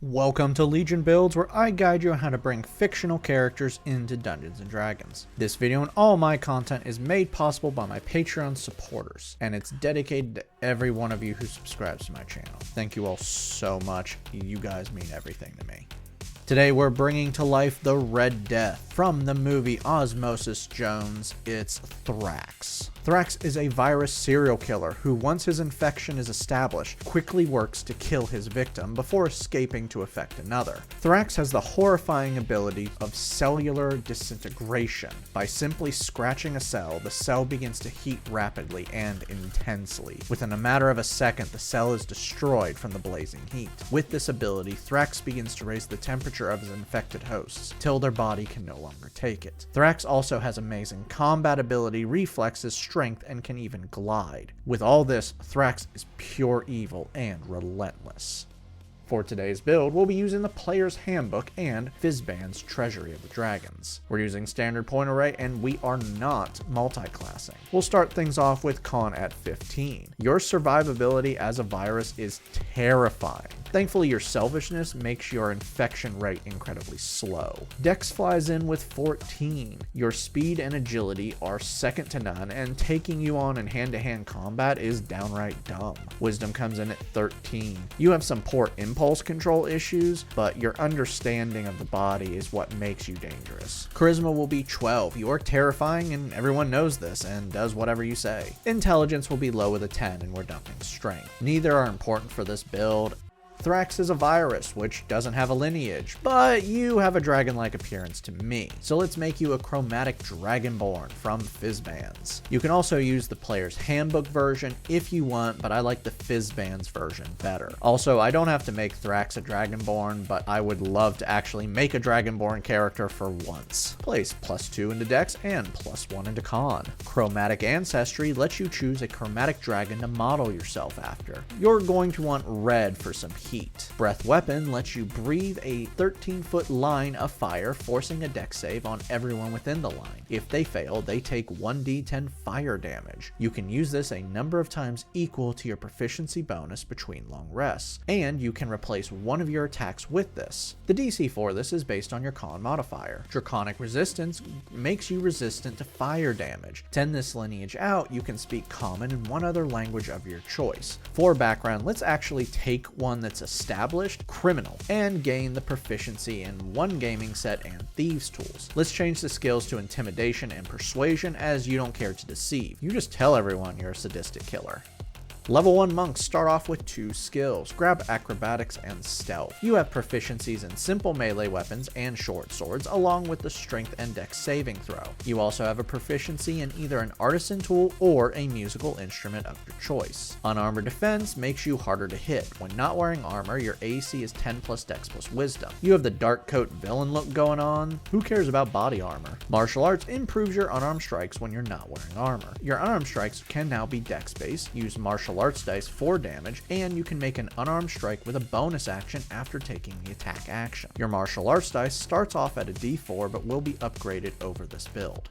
Welcome to Legion Builds, where I guide you on how to bring fictional characters into Dungeons & Dragons. This video and all my content is made possible by my Patreon supporters, and it's dedicated to every one of you who subscribes to my channel. Thank you all so much. You guys mean everything to me. Today we're bringing to life the Red Death. From the movie Osmosis Jones, it's Thrax. Thrax is a virus serial killer who, once his infection is established, quickly works to kill his victim before escaping to affect another. Thrax has the horrifying ability of cellular disintegration. By simply scratching a cell, the cell begins to heat rapidly and intensely. Within a matter of a second, the cell is destroyed from the blazing heat. With this ability, Thrax begins to raise the temperature of his infected hosts till their body can no longer take it. Thrax also has amazing combat ability, reflexes, strength, and can even glide. With all this, Thrax is pure evil and relentless. For today's build, we'll be using the Player's Handbook and Fizban's Treasury of the Dragons. We're using standard point array, and we are not multi-classing. We'll start things off with Con at 15. Your survivability as a virus is terrifying. Thankfully, your selfishness makes your infection rate incredibly slow. Dex flies in with 14. Your speed and agility are second to none, and taking you on in hand-to-hand combat is downright dumb. Wisdom comes in at 13. You have some poor impulse control issues, but your understanding of the body is what makes you dangerous. Charisma will be 12. You are terrifying, and everyone knows this and does whatever you say. Intelligence will be low with a 10, and we're dumping strength. Neither are important for this build. Thrax is a virus, which doesn't have a lineage, but you have a dragon-like appearance to me, so let's make you a chromatic dragonborn from Fizban's. You can also use the Player's Handbook version if you want, but I like the Fizban's version better. Also, I don't have to make Thrax a dragonborn, but I would love to actually make a dragonborn character for once. Place +2 into Dex and +1 into Con. Chromatic Ancestry lets you choose a chromatic dragon to model yourself after. You're going to want red for some heat. Breath Weapon lets you breathe a 13-foot line of fire, forcing a dex save on everyone within the line. If they fail, they take 1d10 fire damage. You can use this a number of times equal to your proficiency bonus between long rests, and you can replace one of your attacks with this. The DC for this is based on your Con modifier. Draconic Resistance makes you resistant to fire damage. To end this lineage out, you can speak Common and one other language of your choice. For background, let's actually take one that's established, Criminal, and gain the proficiency in one gaming set and Thieves tools. Let's change the skills to Intimidation and Persuasion, as you don't care to deceive. You just tell everyone you're a sadistic killer. Level 1 monks start off with 2 skills, Grab Acrobatics and Stealth. You have proficiencies in simple melee weapons and short swords, along with the strength and dex saving throw. You also have a proficiency in either an artisan tool or a musical instrument of your choice. Unarmored Defense makes you harder to hit. When not wearing armor, your AC is 10 plus dex plus wisdom. You have the dark coat villain look going on. Who cares about body armor? Martial Arts improves your unarmed strikes when you're not wearing armor. Your unarmed strikes can now be dex based. Use martial arts dice for damage, and you can make an unarmed strike with a bonus action after taking the attack action. Your martial arts dice starts off at a D4 but will be upgraded over this build.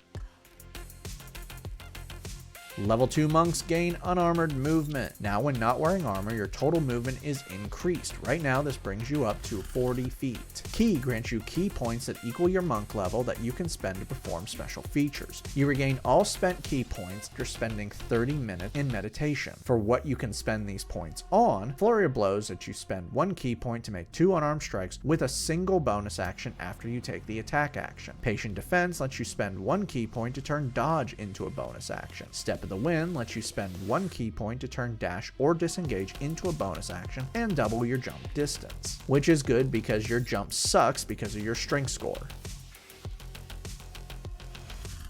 Level 2 monks gain unarmored movement. Now when not wearing armor, your total movement is increased. Right now this brings you up to 40 feet. Key grants you key points that equal your monk level that you can spend to perform special features. You regain all spent key points after spending 30 minutes in meditation. For what you can spend these points on, Flurry of Blows lets you spend 1 key point to make 2 unarmed strikes with a single bonus action after you take the attack action. Patient Defense lets you spend 1 key point to turn dodge into a bonus action. Step of the Wind lets you spend 1 key point to turn dash or disengage into a bonus action and double your jump distance, which is good because your jump sucks because of your strength score.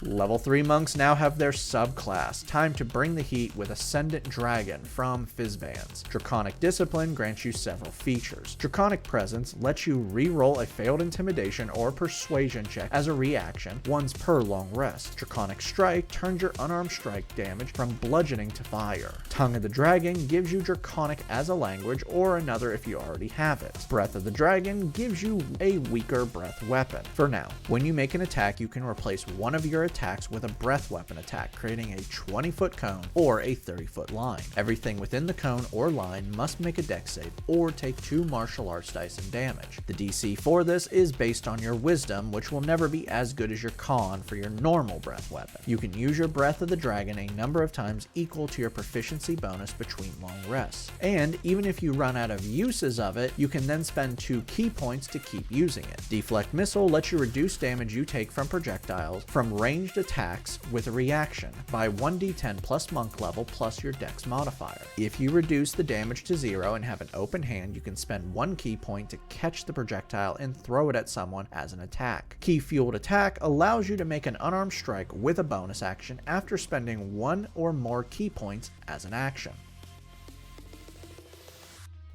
Level 3 monks now have their subclass. Time to bring the heat with Ascendant Dragon from Fizban's. Draconic Discipline grants you several features. Draconic Presence lets you re-roll a failed Intimidation or Persuasion check as a reaction, once per long rest. Draconic Strike turns your unarmed strike damage from bludgeoning to fire. Tongue of the Dragon gives you Draconic as a language or another if you already have it. Breath of the Dragon gives you a weaker breath weapon. For now, when you make an attack, you can replace one of your attacks with a breath weapon attack, creating a 20-foot cone or a 30-foot line. Everything within the cone or line must make a dex save or take 2 martial arts dice and damage. The DC for this is based on your wisdom, which will never be as good as your con for your normal breath weapon. You can use your Breath of the Dragon a number of times equal to your proficiency bonus between long rests. And even if you run out of uses of it, you can then spend 2 key points to keep using it. Deflect Missile lets you reduce damage you take from projectiles from ranged attacks with a reaction by 1d10 plus monk level plus your dex modifier. If you reduce the damage to 0 and have an open hand, you can spend 1 key point to catch the projectile and throw it at someone as an attack. Key Fueled Attack allows you to make an unarmed strike with a bonus action after spending 1 or more key points as an action.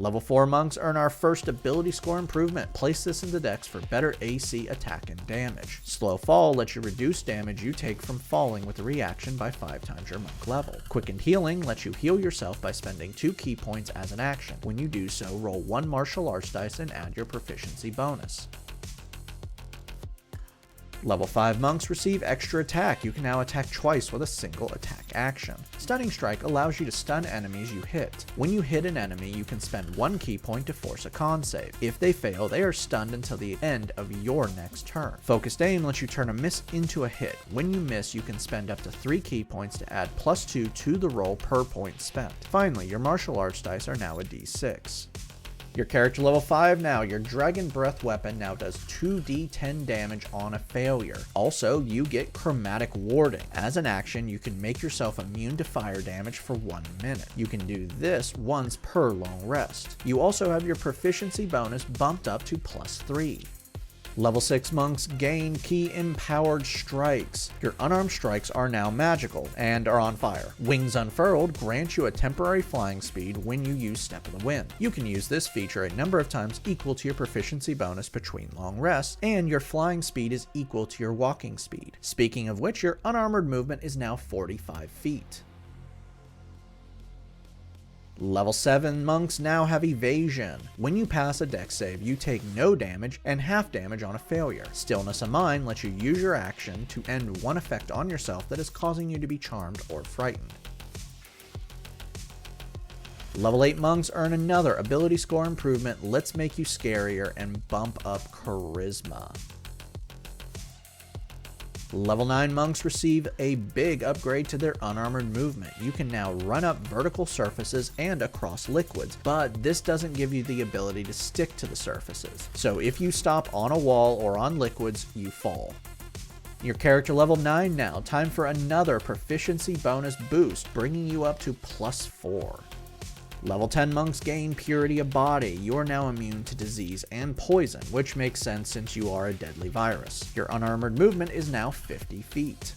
Level 4 monks earn our first ability score improvement. Place this into dex for better AC attack and damage. Slow Fall lets you reduce damage you take from falling with a reaction by 5 times your monk level. Quickened Healing lets you heal yourself by spending 2 key points as an action. When you do so, roll 1 martial arts dice and add your proficiency bonus. Level 5 monks receive extra attack. You can now attack twice with a single attack action. Stunning Strike allows you to stun enemies you hit. When you hit an enemy, you can spend 1 key point to force a con save. If they fail, they are stunned until the end of your next turn. Focused Aim lets you turn a miss into a hit. When you miss, you can spend up to 3 key points to add +2 to the roll per point spent. Finally, your martial arts dice are now a d6. Your character level 5 now, your Dragon Breath weapon now does 2d10 damage on a failure. Also, you get Chromatic Warding. As an action, you can make yourself immune to fire damage for 1 minute. You can do this once per long rest. You also have your proficiency bonus bumped up to +3. Level 6 monks gain Key Empowered Strikes. Your unarmed strikes are now magical and are on fire. Wings Unfurled grants you a temporary flying speed when you use Step of the Wind. You can use this feature a number of times equal to your proficiency bonus between long rests, and your flying speed is equal to your walking speed. Speaking of which, your unarmored movement is now 45 feet. Level 7 monks now have Evasion. When you pass a dex save, you take no damage and half damage on a failure. Stillness of Mind lets you use your action to end one effect on yourself that is causing you to be charmed or frightened. Level 8 monks earn another ability score improvement, Let's Make You Scarier, and bump up Charisma. Level 9 monks receive a big upgrade to their unarmored movement. You can now run up vertical surfaces and across liquids, but this doesn't give you the ability to stick to the surfaces. So if you stop on a wall or on liquids, you fall. Your character level 9 now, time for another proficiency bonus boost, bringing you up to +4. Level 10 monks gain Purity of Body. You are now immune to disease and poison, which makes sense since you are a deadly virus. Your unarmored movement is now 50 feet.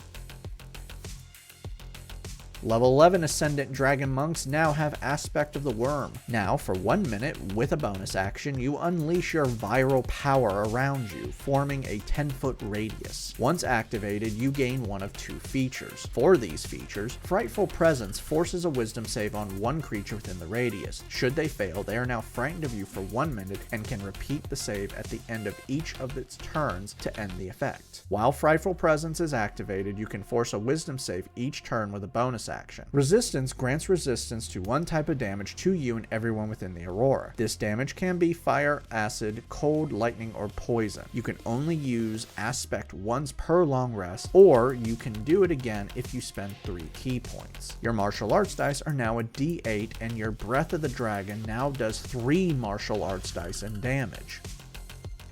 Level 11 Ascendant Dragon monks now have Aspect of the Worm. Now, for 1 minute, with a bonus action, you unleash your viral power around you, forming a 10-foot radius. Once activated, you gain one of 2 features. For these features, Frightful Presence forces a wisdom save on one creature within the radius. Should they fail, they are now frightened of you for 1 minute and can repeat the save at the end of each of its turns to end the effect. While Frightful Presence is activated, you can force a wisdom save each turn with a bonus action. Resistance grants resistance to one type of damage to you and everyone within the Aurora. This damage can be fire, acid, cold, lightning, or poison. You can only use Aspect once per long rest, or you can do it again if you spend 3 key points. Your martial arts dice are now a d8, and your Breath of the Dragon now does 3 martial arts dice and damage.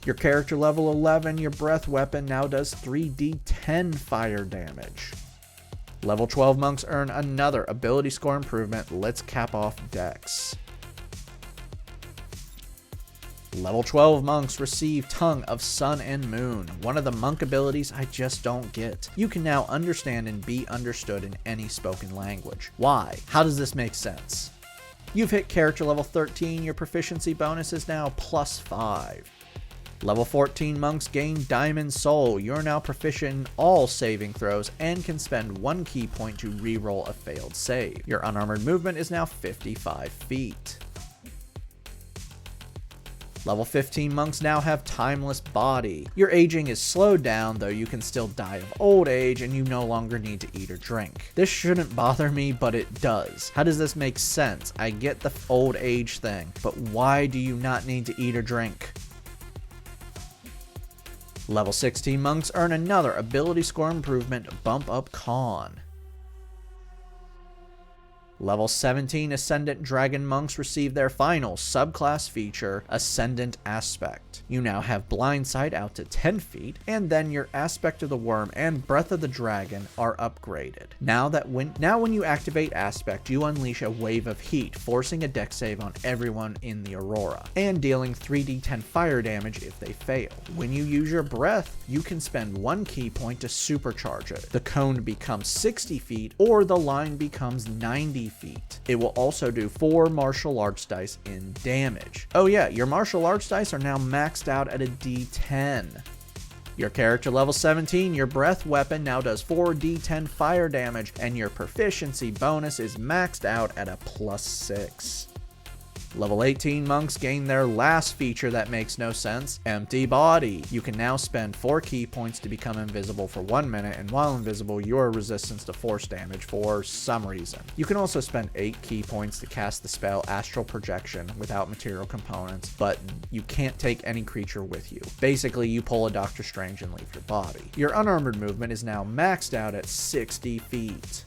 Your character level 11, your breath weapon now does 3d10 fire damage. Level 12 monks earn another ability score improvement, Let's Cap Off Dex. Level 12 monks receive Tongue of Sun and Moon, one of the monk abilities I just don't get. You can now understand and be understood in any spoken language. Why? How does this make sense? You've hit character level 13, your proficiency bonus is now +5. Level 14 monks gain Diamond Soul. You're now proficient in all saving throws and can spend 1 key point to reroll a failed save. Your unarmored movement is now 55 feet. Level 15 monks now have Timeless Body. Your aging is slowed down, though you can still die of old age and you no longer need to eat or drink. This shouldn't bother me, but it does. How does this make sense? I get the old age thing, but why do you not need to eat or drink? Level 16 monks earn another ability score improvement, Bump Up Con. Level 17 Ascendant Dragon monks receive their final subclass feature, Ascendant Aspect. You now have Blind Sight out to 10 feet, and then your Aspect of the Worm and Breath of the Dragon are upgraded. Now when you activate Aspect, you unleash a wave of heat, forcing a dex save on everyone in the Aurora, and dealing 3d10 fire damage if they fail. When you use your Breath, you can spend 1 key point to supercharge it. The cone becomes 60 feet, or the line becomes 90 feet. It will also do 4 martial arts dice in damage. Oh yeah, your martial arts dice are now maxed out at a d10. Your character level 17, your breath weapon now does 4d10 fire damage, and your proficiency bonus is maxed out at a +6. Level 18 monks gain their last feature that makes no sense, Empty Body. You can now spend 4 key points to become invisible for 1 minute, and while invisible, you are resistant to force damage for some reason. You can also spend 8 key points to cast the spell Astral Projection without material components, but you can't take any creature with you. Basically, you pull a Doctor Strange and leave your body. Your unarmored movement is now maxed out at 60 feet.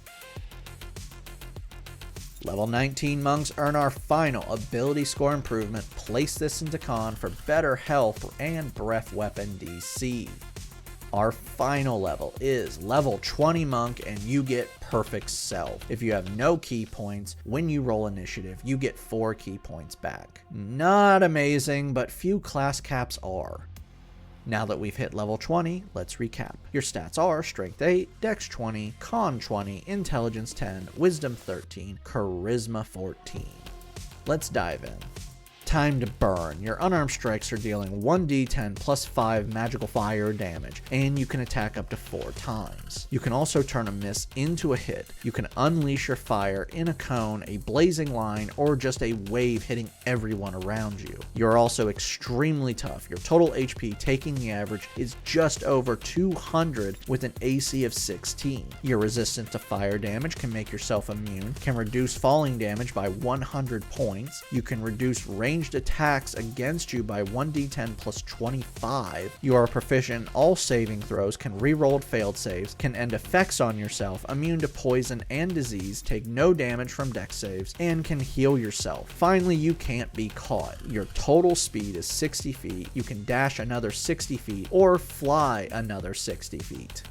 Level 19 monks earn our final ability score improvement, Place This into Con for better health and breath weapon DC. Our final level is level 20 monk, and you get Perfect Self. If you have no key points, when you roll initiative, you get 4 key points back. Not amazing, but few class caps are. Now that we've hit level 20, let's recap. Your stats are Strength 8, Dex 20, Con 20, Intelligence 10, Wisdom 13, Charisma 14. Let's dive in. Time to burn. Your unarmed strikes are dealing 1d10 plus 5 magical fire damage, and you can attack up to 4 times. You can also turn a miss into a hit. You can unleash your fire in a cone, a blazing line, or just a wave hitting everyone around you. You're also extremely tough. Your total HP, taking the average, is just over 200 with an AC of 16. You're resistant to fire damage, can make yourself immune, can reduce falling damage by 100 points. You can reduce ranged attacks against you by 1d10 plus 25. You are proficient in all saving throws, can reroll failed saves, can end effects on yourself, immune to poison and disease, take no damage from dex saves, and can heal yourself. Finally, you can't be caught. Your total speed is 60 feet. You can dash another 60 feet or fly another 60 feet.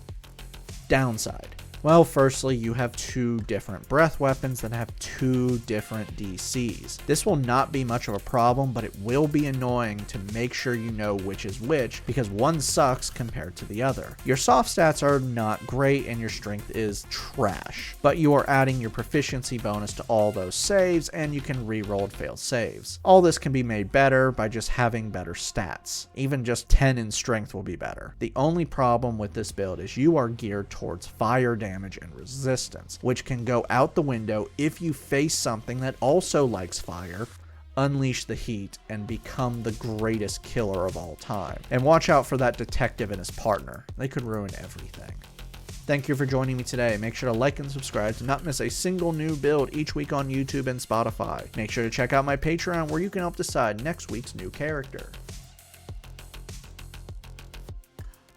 Downside. Well, firstly, you have 2 different breath weapons that have 2 different DCs. This will not be much of a problem, but it will be annoying to make sure you know which is which, because one sucks compared to the other. Your soft stats are not great and your strength is trash, but you are adding your proficiency bonus to all those saves, and you can reroll failed saves. All this can be made better by just having better stats. Even just 10 in strength will be better. The only problem with this build is you are geared towards fire damage and resistance, which can go out the window if you face something that also likes fire, unleash the heat, and become the greatest killer of all time. And watch out for that detective and his partner. They could ruin everything. Thank you for joining me today. Make sure to like and subscribe to not miss a single new build each week on YouTube and Spotify. Make sure to check out my Patreon, where you can help decide next week's new character.